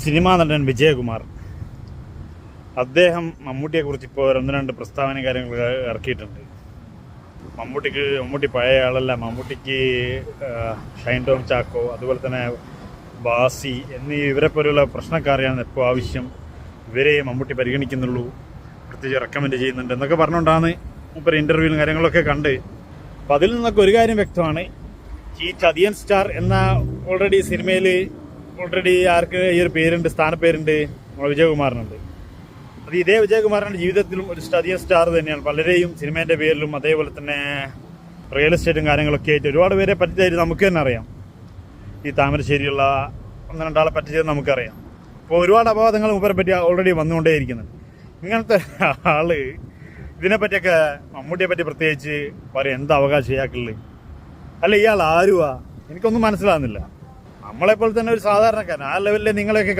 Cinema നടൻ വിജയകുമാർ അദ്ദേഹം മമ്മൂട്ടിയെക്കുറിച്ച് ഇപ്പോൾ ഒന്ന് രണ്ട് പ്രസ്താവന കാര്യങ്ങൾ ഇറക്കിയിട്ടുണ്ട്. മമ്മൂട്ടി പഴയ ആളല്ല. മമ്മൂട്ടിക്ക് ഷൈൻ ടോം ചാക്കോ, അതുപോലെ തന്നെ ബാസി ഇവരെ പോലുള്ള പ്രശ്നക്കാരെയാണ് ഇപ്പോൾ ആവശ്യം. ഇവരെ മമ്മൂട്ടി പരിഗണിക്കുന്നുള്ളൂ, പ്രത്യേകിച്ച് റെക്കമെൻഡ് ചെയ്യുന്നുണ്ട് എന്നൊക്കെ പറഞ്ഞുകൊണ്ടാണ് മൂപ്പര് ഇൻ്റർവ്യൂവും കാര്യങ്ങളൊക്കെ കണ്ട്. അപ്പം അതിൽ നിന്നൊക്കെ ഒരു കാര്യം വ്യക്തമാണ്, ഈ ചതിയൻ സ്റ്റാർ എന്ന ഓൾറെഡി സിനിമയിൽ ആർക്ക് ഈ ഒരു പേരുണ്ട്, സ്ഥാനപ്പേരുണ്ട്, നമ്മുടെ വിജയകുമാറിനുണ്ട്. അത് ഇതേ വിജയകുമാറിൻ്റെ ജീവിതത്തിലും ഒരു ചതിയൻ സ്റ്റാർ തന്നെയാണ്. പലരെയും സിനിമേൻ്റെ പേരിലും അതേപോലെ തന്നെ റിയൽ എസ്റ്റേറ്റും കാര്യങ്ങളൊക്കെ ആയിട്ട് ഒരുപാട് പേരെ പറ്റിച്ചായിട്ട് നമുക്ക് തന്നെ അറിയാം. ഈ താമരശ്ശേരിയുള്ള ഒന്ന് രണ്ടാളെ പറ്റിച്ചത് നമുക്കറിയാം. അപ്പോൾ ഒരുപാട് അപവാദങ്ങൾ മൂപ്പരെ പറ്റി ഓൾറെഡി വന്നുകൊണ്ടേയിരിക്കുന്നുണ്ട്. ഇങ്ങനത്തെ ആള് ഇതിനെപ്പറ്റിയൊക്കെ മമ്മൂട്ടിയെ പറ്റി പ്രത്യേകിച്ച് പറയാം, എന്ത് അവകാശം ഇയാൾക്കുള്ളത്? അല്ല, ഇയാൾ ആരുവാ? എനിക്കൊന്നും മനസ്സിലാകുന്നില്ല. നമ്മളെപ്പോലെ തന്നെ ഒരു സാധാരണക്കാരൻ, ആ ലെവലിൽ നിങ്ങളെയൊക്കെ